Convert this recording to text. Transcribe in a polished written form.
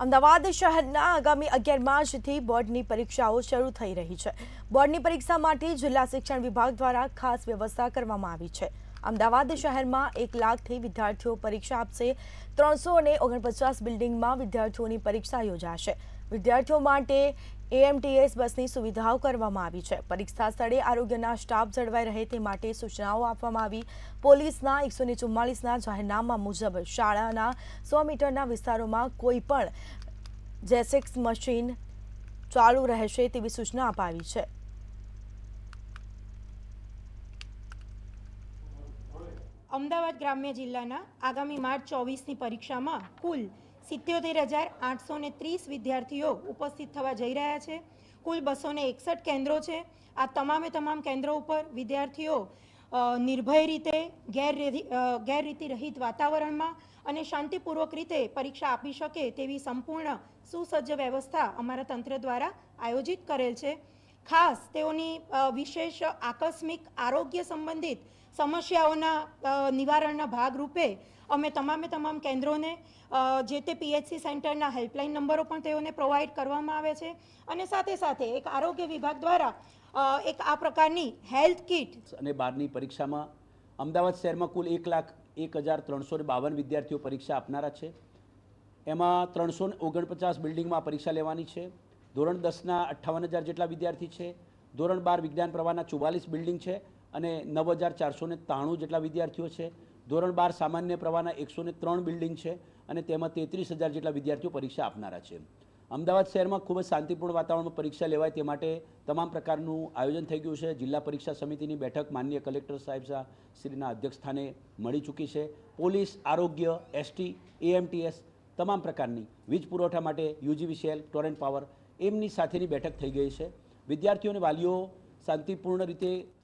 અમદાવાદ શહેરના આગામી 11 માર્ચથી બોર્ડની પરીક્ષાઓ શરૂ થઈ રહી છે। બોર્ડની પરીક્ષા માટે જિલ્લા શિક્ષણ વિભાગ દ્વારા ખાસ વ્યવસ્થા કરવામાં આવી છે। અમદાવાદ શહેરમાં 1 લાખથી વિદ્યાર્થીઓ પરીક્ષા આપશે। 349 બિલ્ડિંગમાં વિદ્યાર્થીઓની પરીક્ષા યોજાશે। વિદ્યાર્થીઓ માટે એએમટીએસ બસની સુવિધાઓ કરવામાં આવી છે। પરીક્ષા સ્થળે આરોગ્યના સ્ટાફ જળવાઈ રહે તે માટે સૂચનાઓ આપવામાં આવી। પોલીસના 144ના જાહેરનામા મુજબ શાળાના 100 મીટરના વિસ્તારોમાં કોઈ પણ જેસેક્સ મશીન ચાલુ રહેશે તેવી સૂચના અપાવી છે। અમદાવાદ ગ્રામ્ય જિલ્લાના આગામી માર્ચ 24ની પરીક્ષામાં કુલ 77,830 વિદ્યાર્થીઓ ઉપસ્થિત થવા જઈ રહ્યા છે। કુલ 261 કેન્દ્રો છે। આ તમામ કેન્દ્રો ઉપર વિદ્યાર્થીઓ નિર્ભય રીતે ગેરરીતિ રહિત વાતાવરણમાં અને શાંતિપૂર્વક રીતે પરીક્ષા આપી શકે તેવી સંપૂર્ણ સુસજ્જ વ્યવસ્થા અમારા તંત્ર દ્વારા આયોજિત કરેલ છે। ખાસ તેઓની વિશેષ આકસ્મિક આરોગ્ય સંબંધિત સમસ્યાઓના નિવારણના ભાગરૂપે અમે તમામ કેન્દ્રોને જે તે પીએચસી સેન્ટરના હેલ્પલાઇન નંબરો પણ તેઓને પ્રોવાઈડ કરવામાં આવે છે અને સાથે એક આરોગ્ય વિભાગ દ્વારા એક આ પ્રકારની હેલ્થ કિટ અને 12ની પરીક્ષામાં અમદાવાદ શહેરમાં કુલ 1,01,352 વિદ્યાર્થીઓ પરીક્ષા આપનારા છે। એમાં 349 બિલ્ડિંગમાં પરીક્ષા લેવાની છે। ધોરણ 10ના 58,000 જેટલા વિદ્યાર્થી છે। ધોરણ 12 વિજ્ઞાન પ્રવાહના 44 બિલ્ડિંગ છે અને 9,493 જેટલા વિદ્યાર્થીઓ છે। ધોરણ 12 સામાન્ય પ્રવાહના 103 બિલ્ડિંગ છે અને તેમાં 33,000 જેટલા વિદ્યાર્થીઓ પરીક્ષા આપનારા છે। અમદાવાદ શહેરમાં ખૂબ જ શાંતિપૂર્ણ વાતાવરણમાં પરીક્ષા લેવાય તે માટે તમામ પ્રકારનું આયોજન થઈ ગયું છે। જિલ્લા પરીક્ષા સમિતિની બેઠક માનનીય કલેક્ટર સાહેબ શ્રીના અધ્યક્ષસ્થાને મળી ચૂકી છે। પોલીસ, આરોગ્ય, એસટી, એએમટીએસ તમામ પ્રકારની વીજ પુરવઠા માટે યુજીવીસીએલ, ટોરેન્ટ પાવર એમની સાથેની બેઠક થઈ ગઈ છે। વિદ્યાર્થીઓ અને વાલીઓ શાંતિપૂર્ણ રીતે